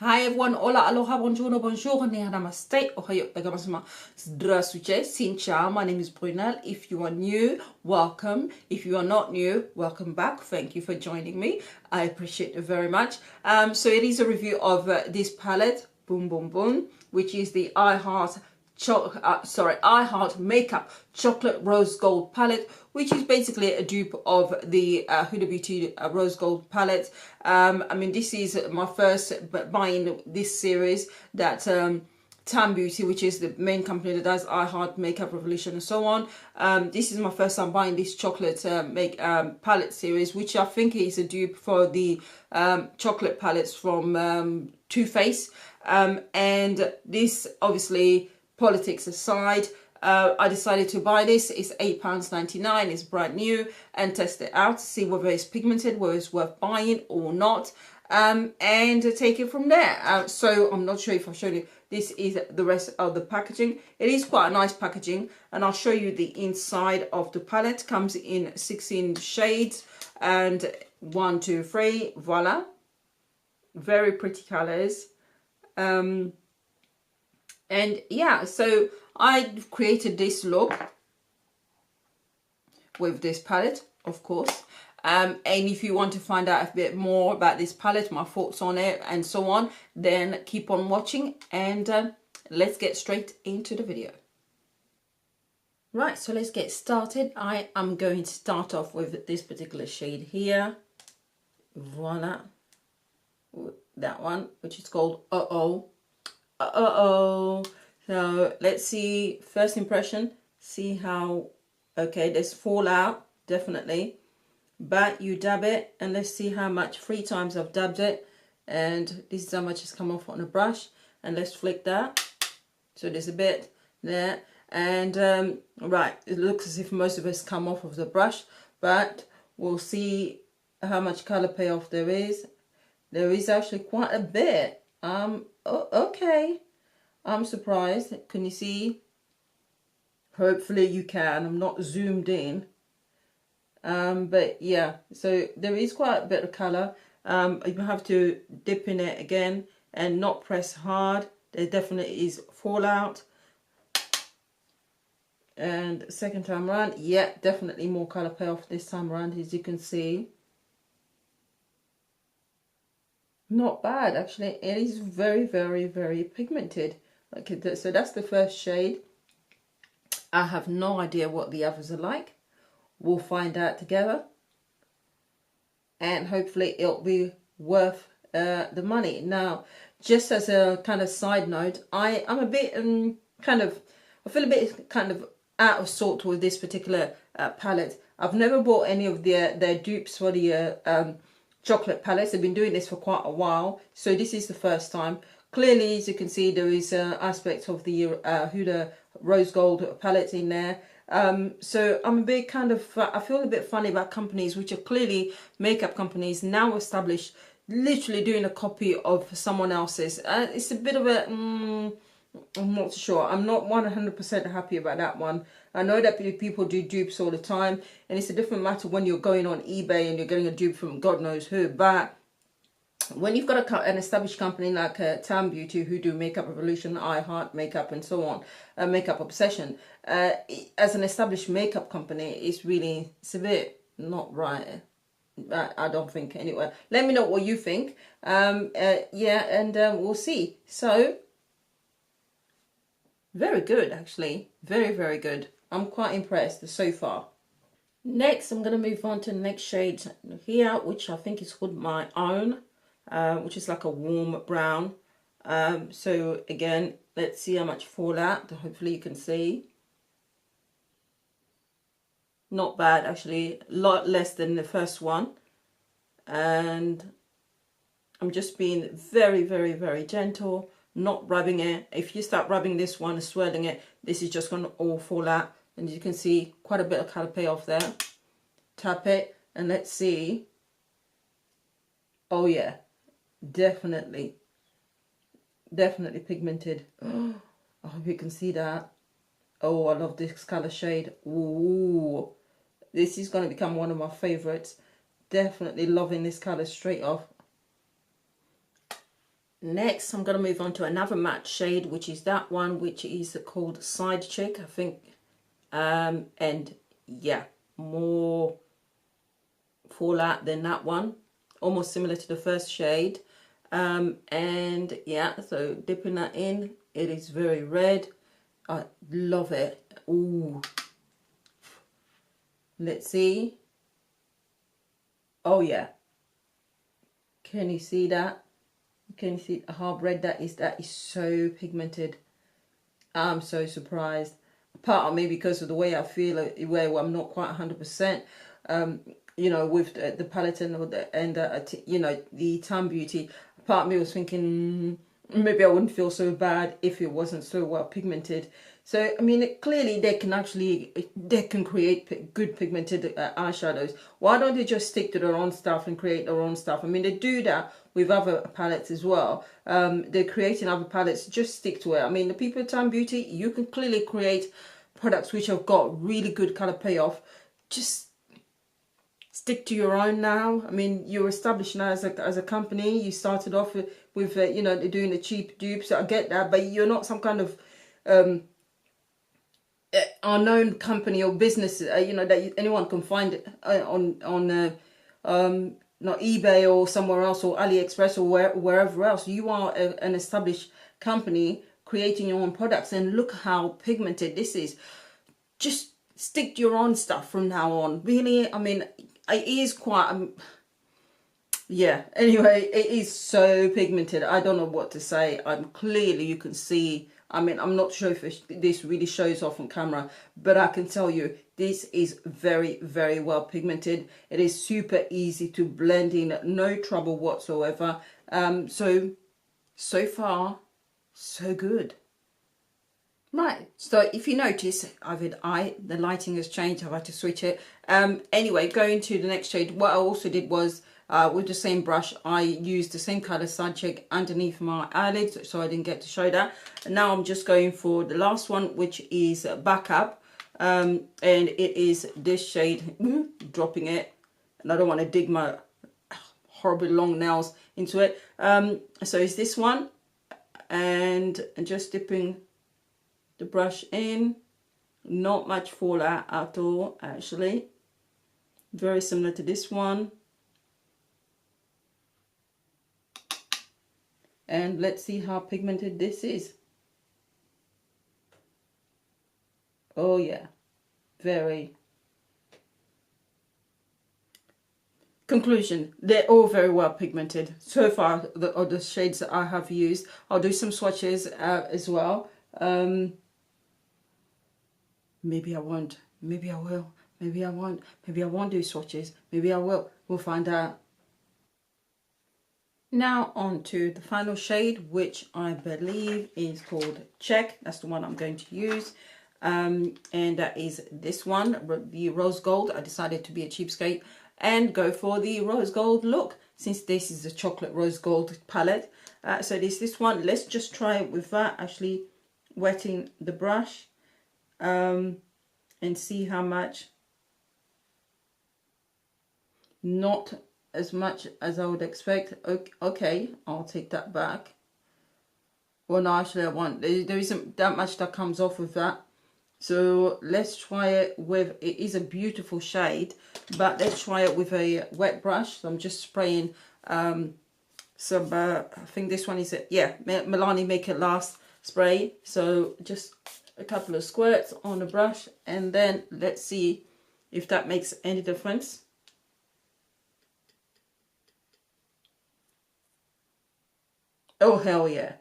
Hi everyone, hola, aloha, buongiorno, bonjour, namaste, ohayo, tagamasuma, здравствуйте, xin ciao, my name is Brunel. If you are new, welcome. If you are not new, welcome back. Thank you for joining me. I appreciate it very much. So it is a review of this palette, Boom Boom Boom, which is the I Heart Makeup Chocolate Rose Gold palette, which is basically a dupe of the Huda Beauty Rose Gold palette. I mean, this is my first buying this series that Beauty, which is the main company that does I Heart Makeup Revolution and so on. This is my first time buying this chocolate palette series, which I think is a dupe for the chocolate palettes from Too Faced. And this, obviously, politics aside, I decided to buy this. It's £8.99. It's brand new, and test it out to see whether it's pigmented, whether it's worth buying or not, and take it from there. So I'm not sure if I've shown you. This is the rest of the packaging. It is quite a nice packaging, and I'll show you the inside of the palette. Comes in 16 shades, and 1, 2, 3. Voila, very pretty colors. And yeah, so I created this look with this palette, of course. And if you want to find out a bit more about this palette, my thoughts on it and so on, then keep on watching, and let's get straight into the video. Right, so let's get started. I am going to start off with this particular shade here. Voila. That one, which is called Uh-Oh. Uh-oh. So let's see, first impression, see how, okay, there's fallout, definitely. But you dab it, and let's see how much. 3 times I've dabbed it, and this is how much has come off on a brush. And let's flick that. So there's a bit there, and right, it looks as if most of us come off of the brush, but we'll see how much color payoff there is. There is actually quite a bit. Okay, I'm surprised. Can you see? Hopefully you can. I'm not zoomed in. But yeah, so there is quite a bit of color. You have to dip in it again and not press hard. There definitely is fallout. And second time around, yeah, definitely more color payoff this time around, as you can see. Not bad, actually. It is very, very, very pigmented. Okay, so that's the first shade. I have no idea what the others are like. We'll find out together, and hopefully it'll be worth the money. Now, just as a kind of side note, I'm a bit I feel a bit kind of out of sort with this particular palette. I've never bought any of their dupes for the chocolate palettes. They've been doing this for quite a while, so this is the first time. Clearly, as you can see, there is aspects of the Huda Rose Gold palette in there. So I'm a bit kind of, I feel a bit funny about companies which are clearly makeup companies now established, literally doing a copy of someone else's. It's a bit of a, I'm not sure. I'm not 100% happy about that one. I know that people do dupes all the time, and it's a different matter when you're going on eBay and you're getting a dupe from God knows who. But when you've got an established company like Beauty, who do Makeup Revolution, I Heart Makeup and so on, Makeup Obsession, as an established makeup company, it's a bit not right. I don't think, anyway. Let me know what you think. Yeah, and we'll see. So, very good, actually. Very, very good. I'm quite impressed so far. Next, I'm going to move on to the next shade here, which I think is called My Own. Which is like a warm brown. So again, let's see how much fallout. Hopefully you can see. Not bad, actually. A lot less than the first one. And I'm just being very, very, very gentle, not rubbing it. If you start rubbing this one and swirling it, this is just going to all fall out. And you can see quite a bit of color payoff there. Tap it and let's see. Oh yeah. Definitely pigmented. Oh, I hope you can see that. Oh, I love this color shade. Ooh, this is going to become one of my favorites. Definitely loving this color straight off. Next, I'm going to move on to another matte shade, which is that one, which is called Side Chick, I think. And yeah, more fallout than that one, almost similar to the first shade. And yeah, so dipping that in, it is very red. I love it. Ooh, let's see. Oh yeah, can you see that? Can you see how red that is? That is so pigmented. I'm so surprised. Part of me, because of the way I feel, where I'm not quite 100%, you know, with the palette and you know, the Tan Beauty. Part of me was thinking maybe I wouldn't feel so bad if it wasn't so well pigmented. So I mean, clearly they can create good pigmented eyeshadows. Why don't they just stick to their own stuff and create their own stuff? I mean, they do that with other palettes as well. They're creating other palettes. Just stick to it. I mean, the people at Tan Beauty, you can clearly create products which have got really good color payoff. Just stick to your own now. I mean, you're established now as a company. You started off with you know, doing the cheap dupes. I get that, but you're not some kind of unknown company or business, you know, that anyone can find it on not eBay or somewhere else, or AliExpress, or wherever else. You are an established company creating your own products, and look how pigmented this is. Just stick to your own stuff from now on. Really, I mean, it is quite yeah, anyway, it is so pigmented. I don't know what to say. Clearly you can see, I mean, I'm not sure if this really shows off on camera, but I can tell you this is very, very well pigmented. It is super easy to blend in, no trouble whatsoever. So far, so good. Right, so if you notice, the lighting has changed. I've had to switch it. Anyway, going to the next shade, what I also did was, with the same brush, I used the same color Side Chick underneath my eyelids, so I didn't get to show that. And now I'm just going for the last one, which is Backup, and it is this shade. Dropping it, and I don't want to dig my horrible long nails into it. So it's this one, and just dipping the brush in. Not much fallout at all, actually. Very similar to this one. And let's see how pigmented this is. Oh yeah, very. Conclusion, they're all very well pigmented. So far, the shades that I have used. I'll do some swatches as well. Maybe I won't, maybe I will, maybe I won't, maybe I won't do swatches, maybe I will. We'll find out. Now on to the final shade, which I believe is called Check. That's the one I'm going to use. And that is this one, the rose gold. I decided to be a cheapskate and go for the rose gold look, since this is a chocolate rose gold palette. So this one. Let's just try it with that, actually wetting the brush, and see how much. Not as much as I would expect. Okay, I'll take that back. Well, no, actually I won't. There isn't that much that comes off with that. So let's try it with, it is a beautiful shade, but let's try it with a wet brush. So I'm just spraying some, I think this one is, yeah, Milani Make It Last spray. So just a couple of squirts on the brush, and then let's see if that makes any difference. Oh, hell yeah.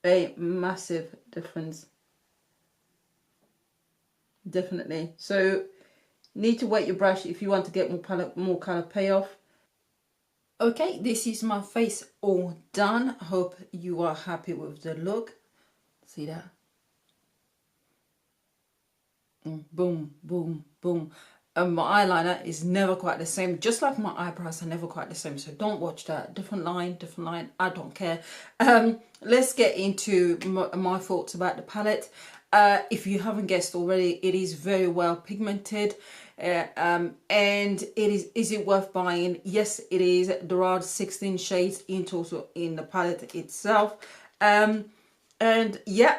A massive difference. Definitely. So need to wet your brush if you want to get more color payoff. Okay, this is my face all done. Hope you are happy with the look. See that? Boom, boom, boom. And my eyeliner is never quite the same, just like my eyebrows are never quite the same. So don't watch that. Different line, I don't care. Let's get into my thoughts about the palette. If you haven't guessed already, it is very well pigmented. and is it worth buying? Yes, it is. There are 16 shades in total in the palette itself. And yeah,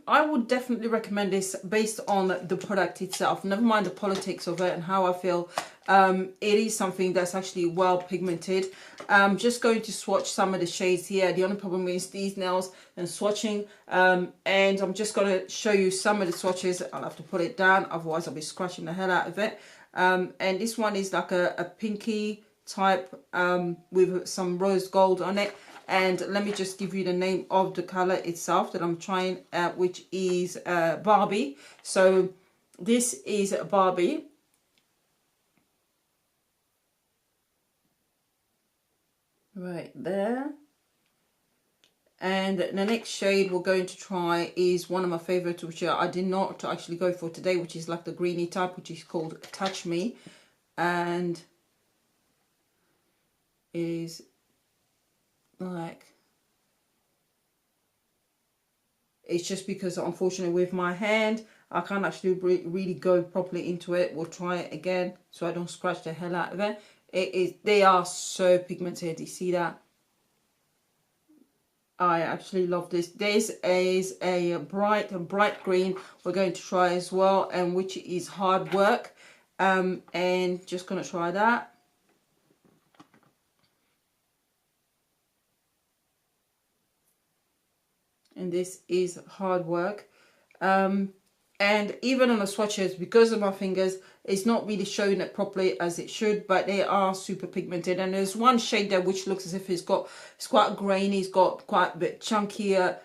I would definitely recommend this based on the product itself. Never mind the politics of it and how I feel. It is something that's actually well pigmented. I'm just going to swatch some of the shades here. The only problem is these nails and swatching. And I'm just going to show you some of the swatches. I'll have to put it down, otherwise I'll be scratching the hell out of it. And this one is like a pinky type with some rose gold on it. And let me just give you the name of the color itself that I'm trying, which is Barbie. So this is Barbie. Right there. And the next shade we're going to try is one of my favorites, which I did not actually go for today, which is like the greeny type, which is called Touch Me. And is like, it's just because unfortunately with my hand I can't actually really go properly into it. We'll try it again so I don't scratch the hell out of it. They are so pigmented, you see that? I actually love this. This is a bright green we're going to try as well, and which is Hard Work. And just gonna try that. And this is Hard Work. And even on the swatches, because of my fingers, it's not really showing it properly as it should, but they are super pigmented. And there's one shade there which looks as if it's quite grainy, it's got quite a bit chunkier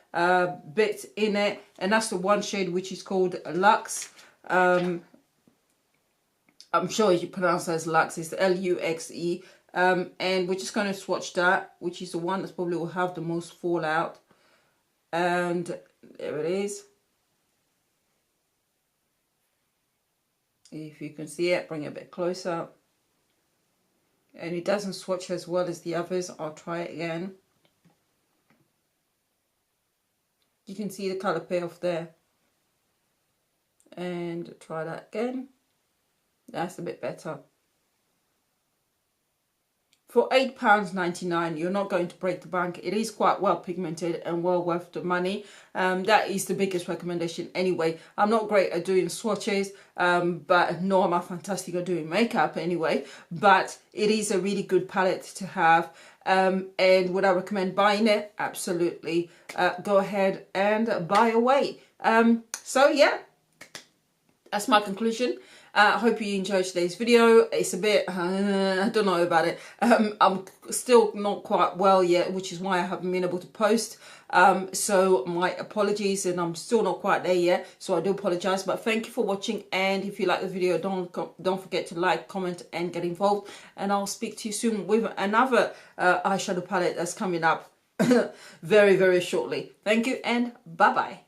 bits in it, and that's the one shade which is called Luxe. I'm sure you pronounce it as Luxe, it's L-U-X-E. And we're just going to swatch that, which is the one that probably will have the most fallout. And there it is. If you can see it, bring it a bit closer. And it doesn't swatch as well as the others. I'll try it again. You can see the colour payoff there. And try that again. That's a bit better. For £8.99, you're not going to break the bank. It is quite well pigmented and well worth the money. That is the biggest recommendation anyway. I'm not great at doing swatches, but nor am I fantastic at doing makeup anyway. But it is a really good palette to have. And would I recommend buying it? Absolutely. Go ahead and buy away. So yeah, that's my conclusion. I hope you enjoyed today's video. It's a bit, I don't know about it. I'm still not quite well yet, which is why I haven't been able to post. So my apologies, and I'm still not quite there yet. So I do apologize, but thank you for watching. And if you like the video, don't forget to like, comment, and get involved. And I'll speak to you soon with another eyeshadow palette that's coming up very, very shortly. Thank you, and bye-bye.